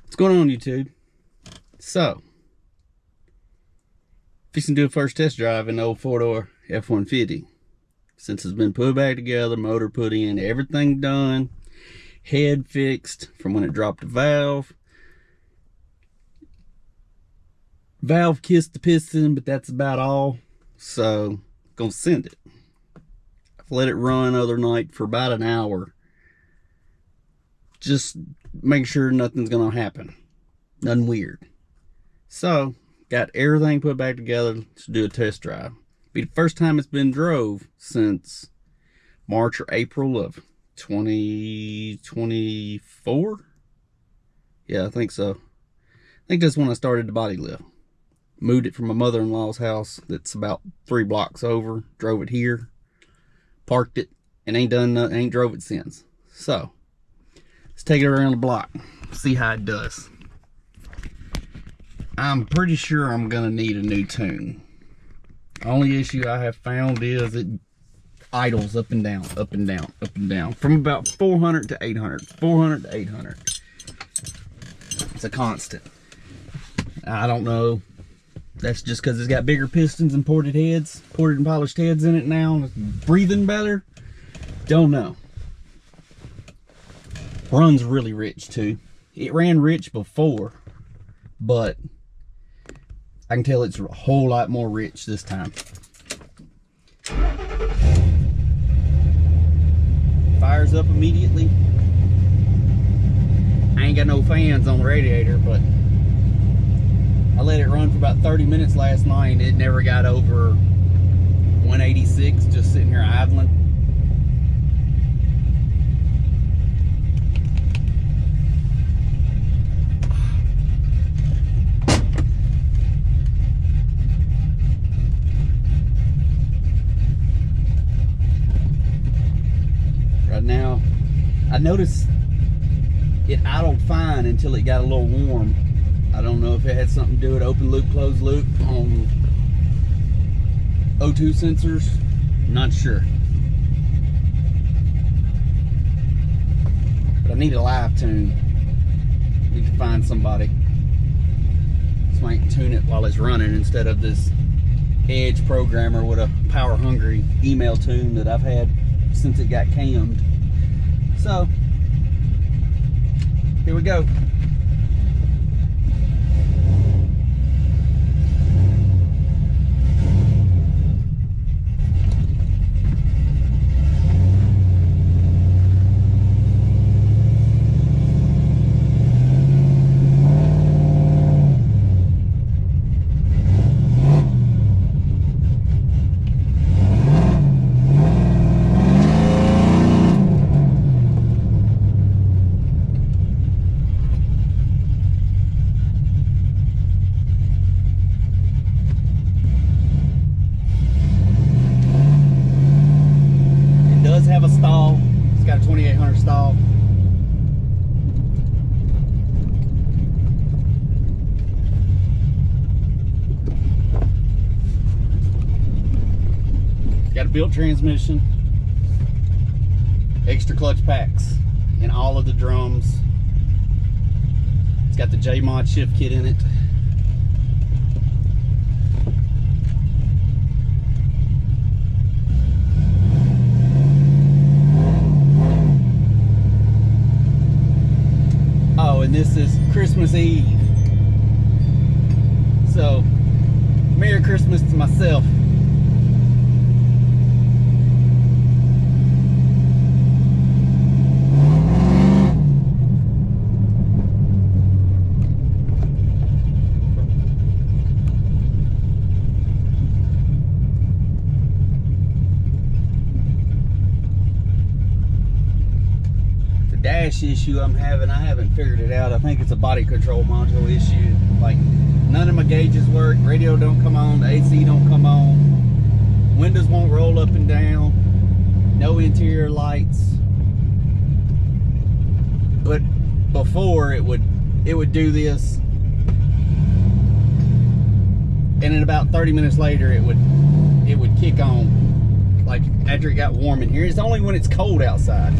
What's going on, YouTube? So, fixing to do a first test drive in the old 4-door F150. Since it's been put back together, motor put in, everything done, head fixed from when it dropped the valve. Valve kissed the piston, but that's about all. So, gonna send it. I've let it run other night for about an hour. Just make sure nothing's gonna happen. Nothing weird. So, got everything put back together to do a test drive. Be the first time it's been drove since March or April of 2024. Yeah, I think so. I think that's when I started the body lift. Moved it from my mother-in-law's house that's about 3 blocks over. Drove it here, parked it, and ain't drove it since. So, let's take it around the block, see how it does. I'm pretty sure I'm gonna need a new tune. The only issue I have found is it idles up and down, up and down, up and down. From about 400 to 800, 400 to 800. It's a constant. I don't know. That's just because it's got bigger pistons and ported and polished heads in it now. And it's breathing better. Don't know. Runs really rich too. It ran rich before, but I can tell it's a whole lot more rich this time. Fires up immediately. I ain't got no fans on the radiator, but I let it run for about 30 minutes last night. It never got over 186, just sitting here idling. Right now, I noticed it idled fine until it got a little warm. I don't know if it had something to do with open loop, closed loop on O2 sensors. Not sure. But I need a live tune. Need to find somebody so I can tune it while it's running instead of this Edge programmer with a power hungry email tune that I've had since it got cammed. So, here we go. Have a stall. It's got a 2800 stall. Got a built transmission, extra clutch packs in all of the drums. It's got the J-Mod shift kit in it. And this is Christmas Eve. So, Merry Christmas to myself. Dash issue I'm having, I haven't figured it out. I think it's a body control module issue. Like, none of my gauges work, radio don't come on, the AC don't come on, windows won't roll up and down, no interior lights. But before it would do this, and then about 30 minutes later it would kick on, like after it got warm in here. It's only when it's cold outside.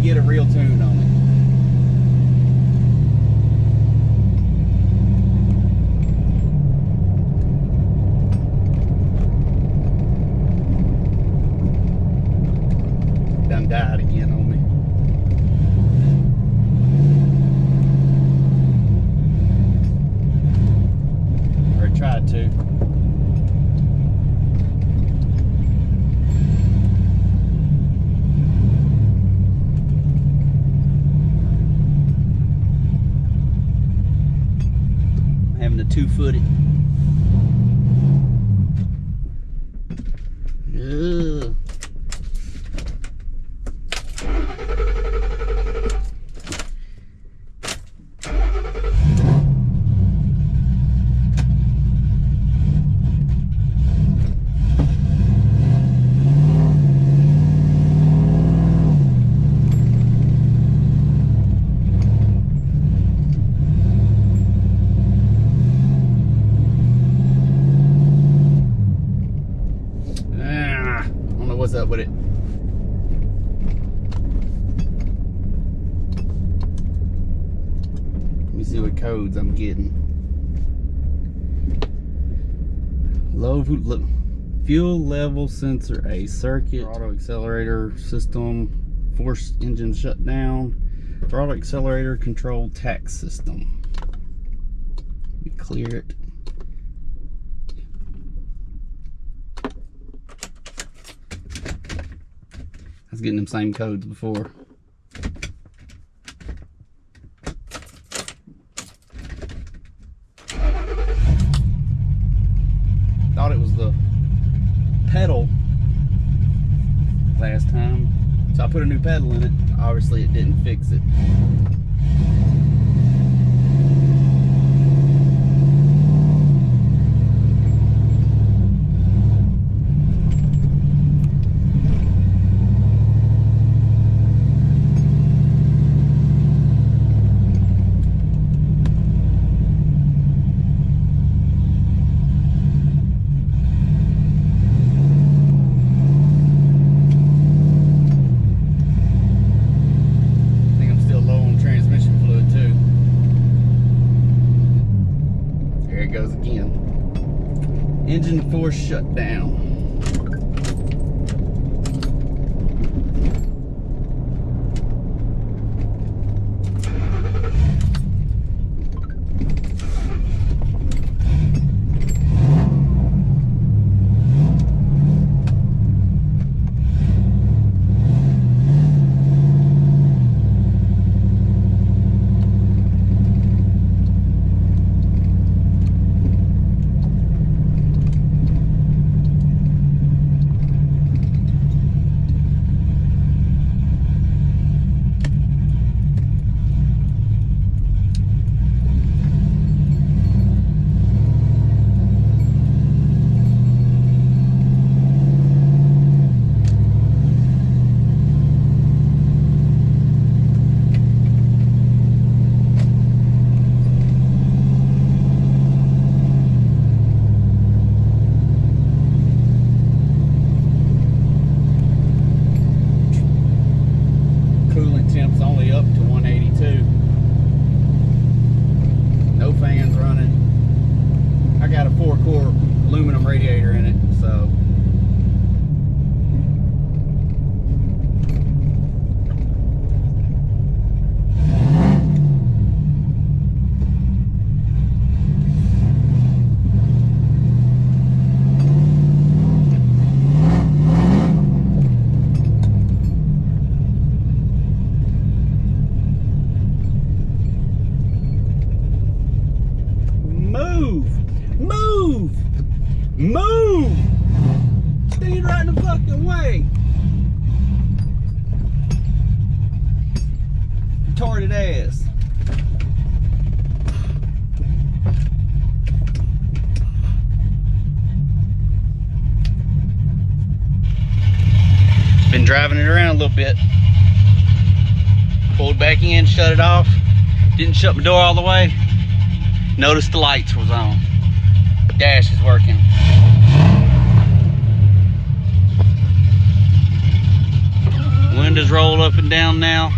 get a real tune on it. Done died again on me. Or tried to. Having to 2-foot it. Ugh. What's up with it? Let me see what codes I'm getting. Low fuel level sensor A circuit, auto accelerator system, forced engine shutdown, throttle accelerator control tax system. Let me clear it. I was getting them same codes before. Thought it was the pedal last time, so I put a new pedal in it. Obviously it didn't fix it. Goes again. Engine force shut down. Temp's only up to 182. No fans running. I got a 4-core aluminum radiator in it, so move! Stay right in the fucking way. Retarded ass. Been driving it around a little bit. Pulled back in, shut it off. Didn't shut my door all the way. Noticed the lights was on. Dash is working. Windows roll up and down now.